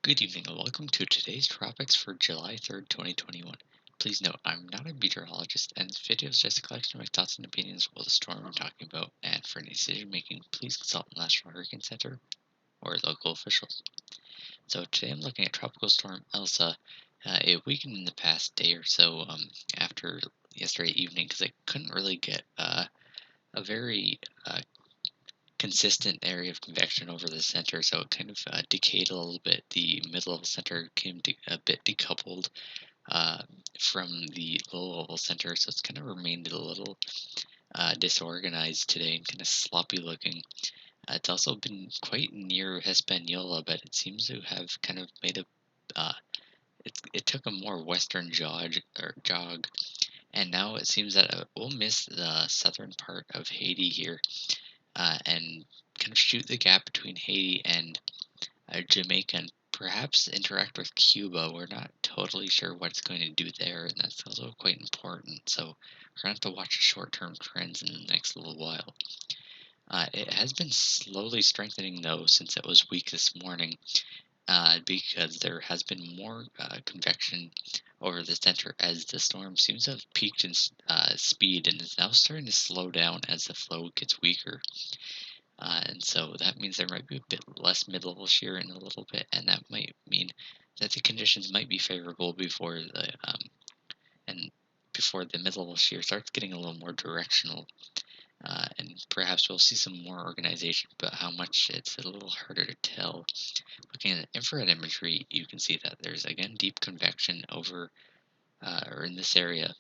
Good evening and welcome to today's Tropics for July 3rd, 2021. Please note, I'm not a meteorologist and this video is just a collection of my thoughts and opinions about the storm I'm talking about, and for any decision making, please consult the National Hurricane Center or local officials. So today I'm looking at Tropical Storm Elsa. It weakened in the past day or so after yesterday evening because I couldn't really get a very consistent area of convection over the center, so it kind of decayed a little bit. The mid-level center came a bit decoupled uh, from the low-level center, so it's kind of remained a little disorganized today and kind of sloppy looking. It's also been quite near Hispaniola, but it seems to have kind of made a it took a more western jog, and now it seems that it will miss the southern part of Haiti here, and kind of shoot the gap between Haiti and Jamaica and perhaps interact with Cuba. We're not totally sure what it's going to do there, and that's also quite important. So we're going to have to watch the short-term trends in the next little while. It has been slowly strengthening though since it was weak this morning, because there has been more convection over the center as the storm seems to have peaked in speed and is now starting to slow down as the flow gets weaker. And so that means there might be a bit less mid-level shear in a little bit, and that might mean that the conditions might be favorable and before the mid-level shear starts getting a little more directional, and perhaps we'll see some more organization. But how much, it's a little harder to tell. Looking at infrared imagery, you can see that there's again deep convection over or in this area.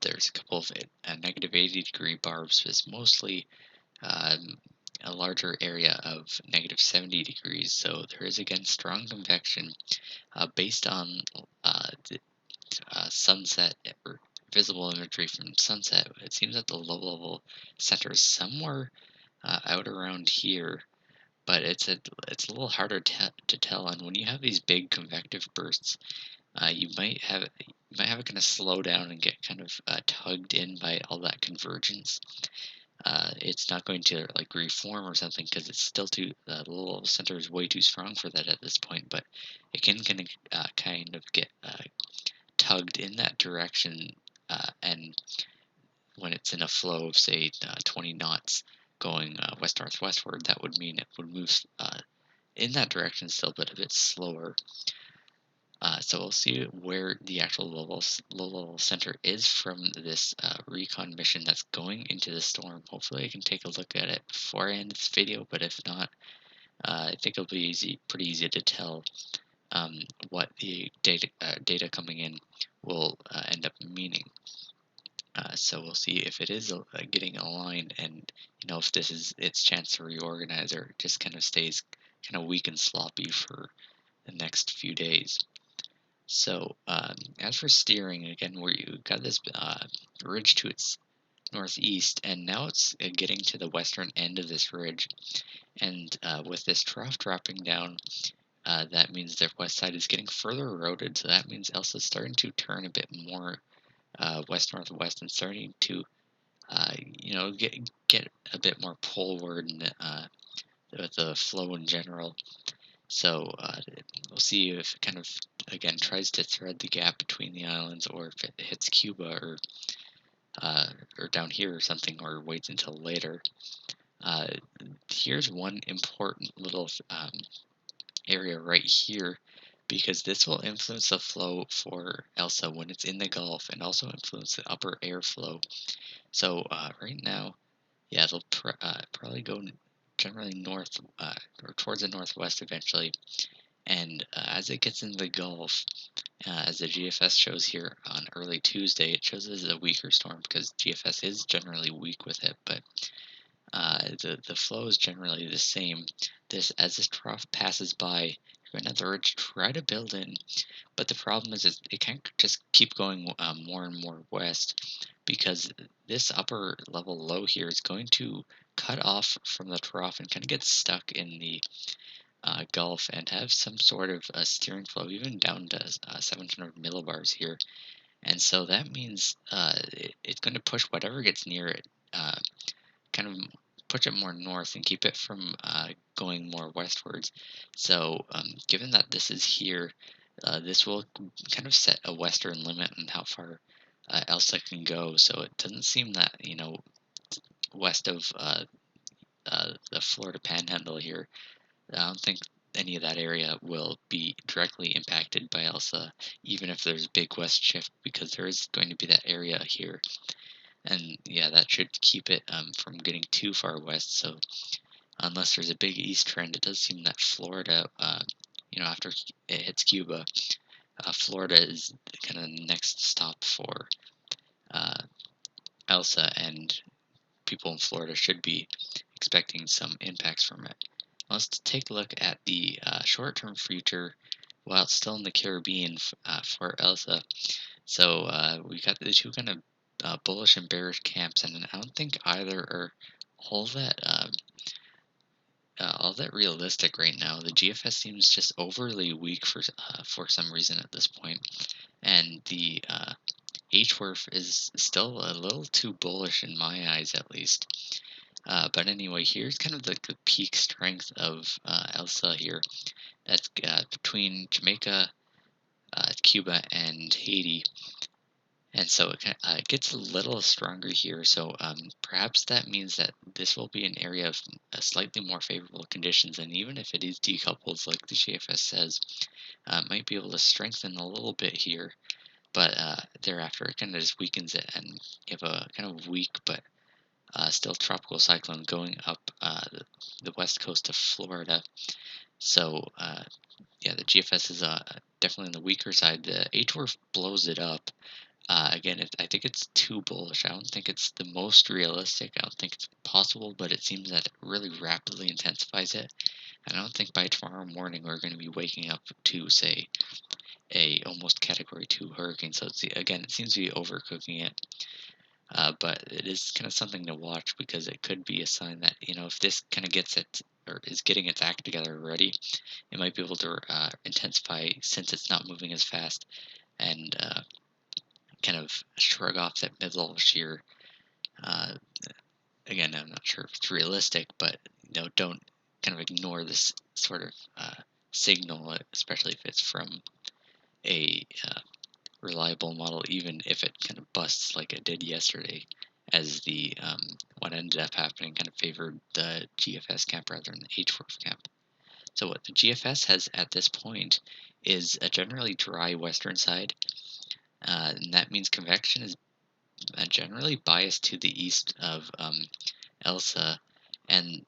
There's a couple of -80 degree barbs, but it's mostly um, a larger area of -70 degrees. So there is again strong convection based on the sunset or visible imagery from sunset. It seems that the low level center is somewhere out around here, but it's a little harder to tell. And when you have these big convective bursts, you might have it kind of slow down and get kind of tugged in by all that convergence. It's not going to like reform or something because it's still too the little center is way too strong for that at this point. But it can kind of get tugged in that direction, and when it's in a flow of say 20 knots going west northwestward, that would mean it would move in that direction still, but a bit slower. So we'll see where the actual low level center is from this recon mission that's going into the storm. Hopefully I can take a look at it before I end this video, but if not, I think it'll be pretty easy to tell um, what the data coming in will end up meaning. So we'll see if it is getting aligned, and if this is its chance to reorganize or just kind of stays kind of weak and sloppy for the next few days. So, as for steering, again, where you got this ridge to its northeast, and now it's getting to the western end of this ridge. And with this trough dropping down, that means the west side is getting further eroded. So that means Elsa's starting to turn a bit more west northwest and starting to, get a bit more poleward and with the flow in general. So we'll see if it kind of again tries to thread the gap between the islands, or if it hits Cuba or down here or something, or waits until later. Uh, Here's one important little area right here, because this will influence the flow for Elsa when it's in the Gulf, and also influence the upper airflow. So right now, yeah, it'll probably go generally north or towards the northwest eventually. And as it gets into the Gulf, as the GFS shows here on early Tuesday, it shows as a weaker storm because GFS is generally weak with it, but the flow is generally the same. As this trough passes by, you're going to have the ridge try to build in, but the problem is it can't just keep going more and more west, because this upper level low here is going to cut off from the trough and kind of get stuck in the Gulf and have some sort of a steering flow, even down to 700 millibars here. And so that means it's going to push whatever gets near it kind of push it more north and keep it from going more westwards. So, given that this is here, this will kind of set a western limit on how far Elsa can go. So it doesn't seem that west of the Florida Panhandle here, I don't think any of that area will be directly impacted by Elsa, even if there's a big west shift, because there is going to be that area here. And yeah, that should keep it from getting too far west. So unless there's a big east trend, it does seem that Florida, after it hits Cuba, Florida is kind of the next stop for uh, Elsa, and people in Florida should be expecting some impacts from it. Let's take a look at the short-term future while it's still in the Caribbean for Elsa. So we got the two kind of bullish and bearish camps, and I don't think either are all that all that realistic right now. The GFS seems just overly weak for some reason at this point, and the HWRF is still a little too bullish in my eyes, at least. But anyway, here's kind of the peak strength of Elsa here. That's between Jamaica, Cuba, and Haiti. And so it gets a little stronger here. So perhaps that means that this will be an area of slightly more favorable conditions. And even if it is decoupled, like the GFS says, it might be able to strengthen a little bit here. But thereafter, it kind of just weakens it, and you have a kind of weak but still tropical cyclone going up the west coast of Florida. So yeah, the GFS is definitely on the weaker side. The HWRF blows it up. Again, I think it's too bullish. I don't think it's the most realistic. I don't think it's possible, but it seems that it really rapidly intensifies it. And I don't think by tomorrow morning we're going to be waking up to, say, a almost Category 2 hurricane. So again, it seems to be overcooking it. But it is kind of something to watch, because it could be a sign that, if this kind of gets it or is getting its act together already, it might be able to intensify since it's not moving as fast, and kind of shrug off that middle shear. Uh, Again, I'm not sure if it's realistic, but don't kind of ignore this sort of signal, especially if it's from a reliable model, even if it kind of busts like it did yesterday, as the what ended up happening kind of favored the GFS camp rather than the HWRF camp. So what the GFS has at this point is a generally dry western side, and that means convection is generally biased to the east of Elsa, and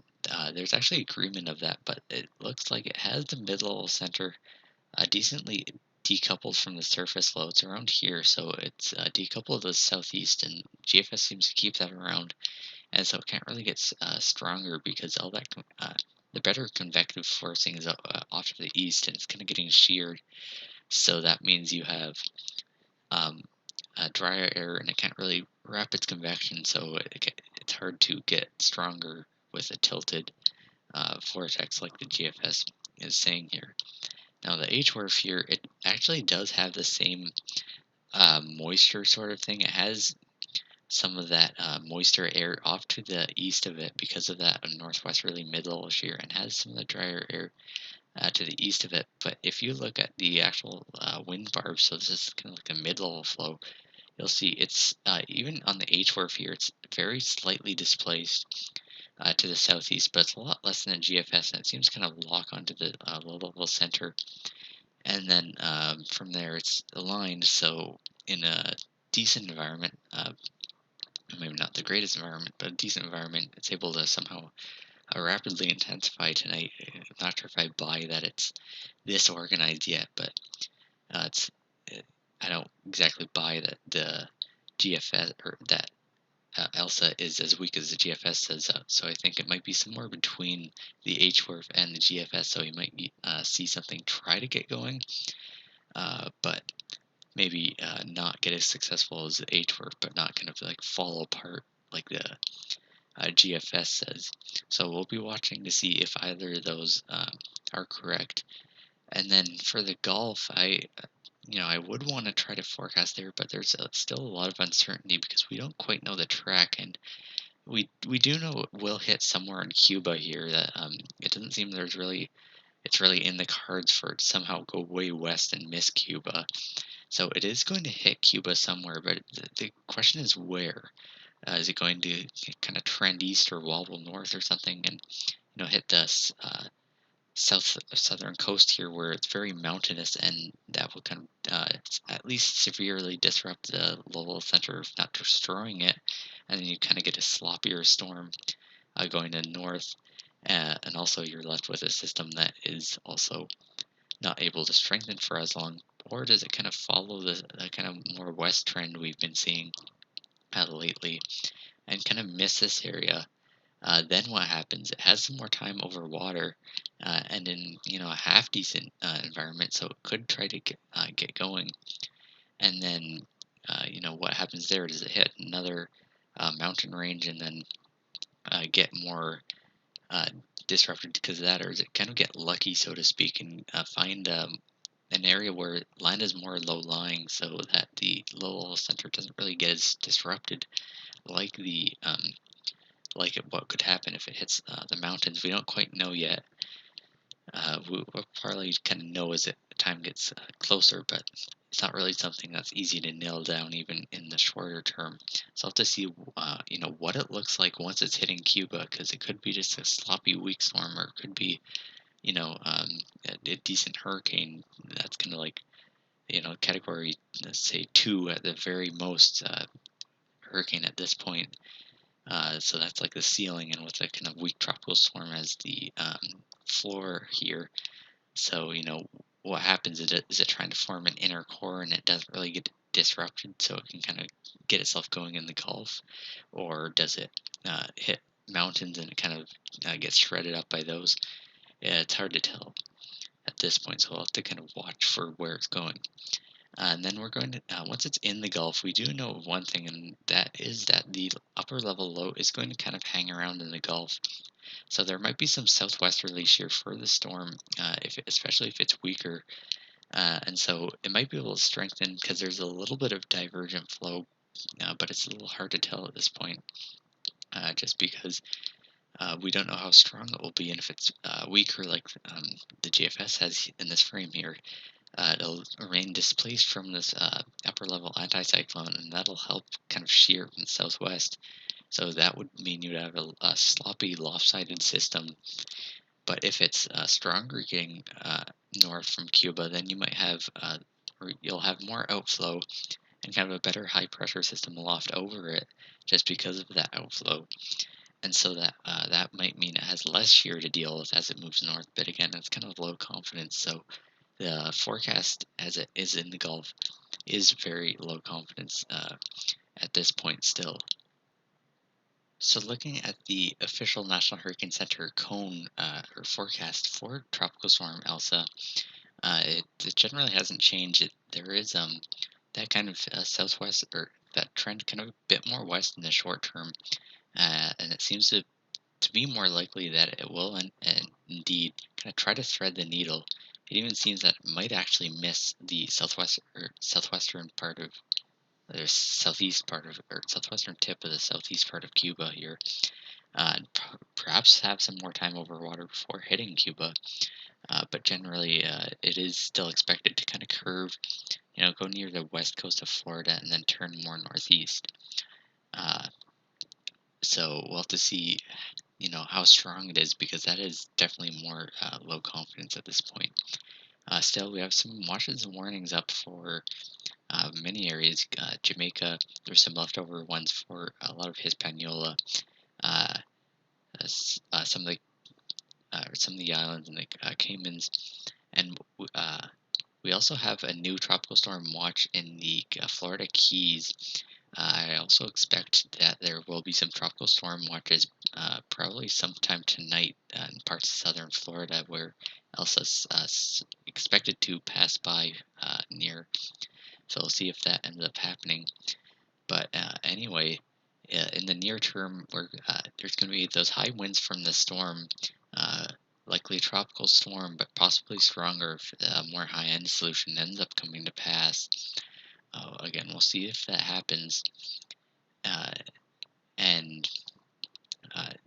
there's actually agreement of that, but it looks like it has the middle center decently decoupled from the surface low. It's around here, so it's decoupled to the southeast, and GFS seems to keep that around, and so it can't really get stronger, because all that the better convective forcing is off to the east, and it's kind of getting sheared. So that means you have um, drier air, and it can't really wrap its convection, so it's hard to get stronger with a tilted vortex like the GFS is saying here. Now the HWRF here, it actually does have the same moisture sort of thing. It has some of that moisture air off to the east of it because of that northwesterly middle shear, and has some of the drier air to the east of it. But if you look at the actual wind barbs, so this is kind of like a mid-level flow, you'll see it's even on the HWRF here, it's very slightly displaced to the southeast, but it's a lot less than the GFS, and it seems kind of lock onto the low-level center. And then from there, it's aligned. So in a decent environment, maybe not the greatest environment, but a decent environment, it's able to somehow rapidly intensify tonight. I'm not sure if I buy that it's this organized yet, but it's I don't exactly buy that the GFS or that Elsa is as weak as the GFS says. So I think it might be somewhere between the HWRF and the GFS. So you might see something try to get going, but maybe not get as successful as the HWRF, but not kind of like fall apart like the GFS says. So we'll be watching to see if either of those are correct. And then for the Gulf, I would want to try to forecast there, but there's still a lot of uncertainty, because we don't quite know the track, and we do know it will hit somewhere in Cuba here. That it doesn't seem it's really in the cards for it to somehow go way west and miss Cuba. So it is going to hit Cuba somewhere, but the question is where. Is it going to kind of trend east or wobble north or something, and hit the southern coast here, where it's very mountainous, and that will kind of at least severely disrupt the Lowell Center, if not destroying it. And then you kind of get a sloppier storm going to north, and also you're left with a system that is also not able to strengthen for as long. Or does it kind of follow the kind of more west trend we've been seeing lately and kind of miss this area? Then what happens? It has some more time over water, and in a half decent environment, so it could try to get going. And then what happens there? Does it hit another mountain range and then get more uh, disrupted because of that, or does it kind of get lucky, so to speak, and find an area where land is more low lying, so that the Lowell Center doesn't really get as disrupted like what could happen if it hits the mountains. We don't quite know yet. We'll probably kind of know as time gets closer, but it's not really something that's easy to nail down even in the shorter term. So I'll have to see, what it looks like once it's hitting Cuba, because it could be just a sloppy weak storm, or it could be, a decent hurricane that's kind of like, category, let's say 2 at the very most, hurricane at this point. So that's like the ceiling, and with a kind of weak tropical storm as the floor here. So, what happens is it trying to form an inner core, and it doesn't really get disrupted, so it can kind of get itself going in the Gulf? Or does it hit mountains and it kind of gets shredded up by those? Yeah, it's hard to tell at this point, so we'll have to kind of watch for where it's going. And then we're going to, once it's in the Gulf, we do know one thing, and that is that the upper level low is going to kind of hang around in the Gulf. So there might be some southwesterly shear for the storm, especially if it's weaker, and so it might be able to strengthen because there's a little bit of divergent flow, but it's a little hard to tell at this point, just because we don't know how strong it will be, and if it's weaker, like the GFS has in this frame here, it'll remain displaced from this upper level anticyclone, and that'll help kind of shear from the southwest. So that would mean you'd have a sloppy, lopsided system. But if it's stronger getting north from Cuba, then you might have, or you'll have more outflow and kind of a better high pressure system aloft over it, just because of that outflow. And so that might mean it has less shear to deal with as it moves north. But again, it's kind of low confidence. So the forecast as it is in the Gulf is very low confidence at this point still. So looking at the official National Hurricane Center cone or forecast for Tropical Storm Elsa, it generally hasn't changed. There is that kind of southwest, or that trend kind of a bit more west in the short term, and it seems to be more likely that it will and indeed kind of try to thread the needle. It even seems that it might actually miss the southwestern part of, or southeast part of, or southwestern tip of the southeast part of Cuba here, and perhaps have some more time over water before hitting Cuba. But generally, it is still expected to kind of curve, go near the west coast of Florida and then turn more northeast. Uh, so we'll have to see, how strong it is, because that is definitely more low confidence at this point. Still, we have some watches and warnings up for many areas. Jamaica, there's some leftover ones for a lot of Hispaniola. Uh, some of the islands and the Caymans, and we also have a new tropical storm watch in the Florida Keys. I also expect that there will be some tropical storm watches probably sometime tonight in parts of southern Florida, where Elsa's expected to pass by near. So we'll see if that ends up happening. But anyway, in the near term, there's going to be those high winds from the storm, uh, likely a tropical storm, but possibly stronger if a more high-end solution ends up coming to pass. Again, we'll see if that happens. Uh, and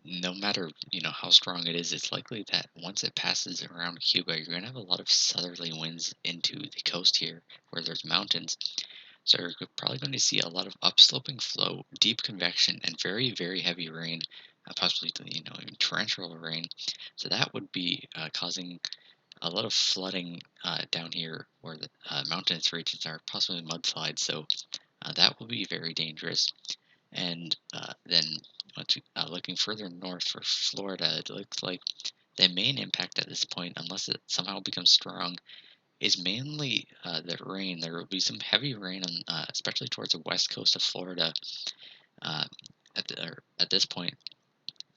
no matter how strong it is, it's likely that once it passes around Cuba, you're going to have a lot of southerly winds into the coast here, where there's mountains. So you're probably going to see a lot of upsloping flow, deep convection, and very, very heavy rain, possibly even torrential rain. So that would be causing a lot of flooding down here, where the mountainous regions are, possibly mudslides. So that will be very dangerous. And then looking further north for Florida, it looks like the main impact at this point, unless it somehow becomes strong, is mainly the rain. There will be some heavy rain, especially towards the west coast of Florida uh, at this point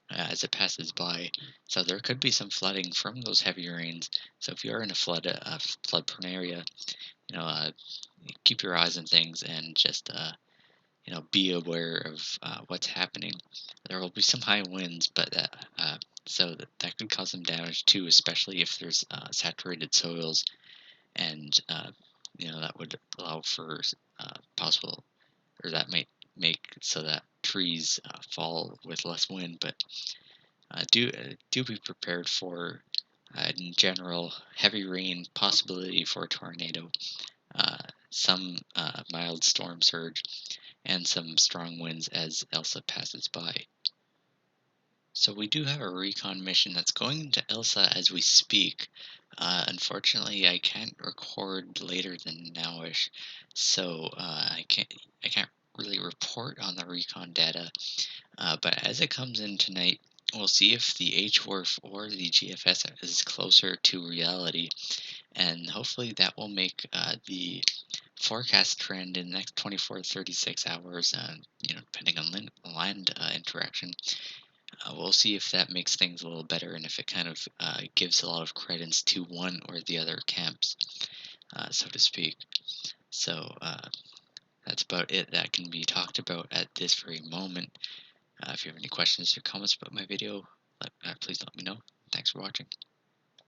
as it passes by. So there could be some flooding from those heavy rains. So if you're in a flood-prone area, you know, uh, keep your eyes on things and just be aware of what's happening. There will be some high winds, but that could cause some damage too, especially if there's saturated soils, and that would allow for possible, or that might make so that trees fall with less wind. But do be prepared for, in general, heavy rain, possibility for a tornado, uh, some mild storm surge, and some strong winds as Elsa passes by. So we do have a recon mission that's going to Elsa as we speak. Unfortunately, I can't record later than nowish, so I can't really report on the recon data. But as it comes in tonight, we'll see if the HWRF or the GFS is closer to reality, and hopefully that will make the forecast trend in the next 24 to 36 hours, depending on land interaction. We'll see if that makes things a little better, and if it kind of gives a lot of credence to one or the other camps, so to speak. So that's about it that can be talked about at this very moment. If you have any questions or comments about my video, please let me know. Thanks for watching.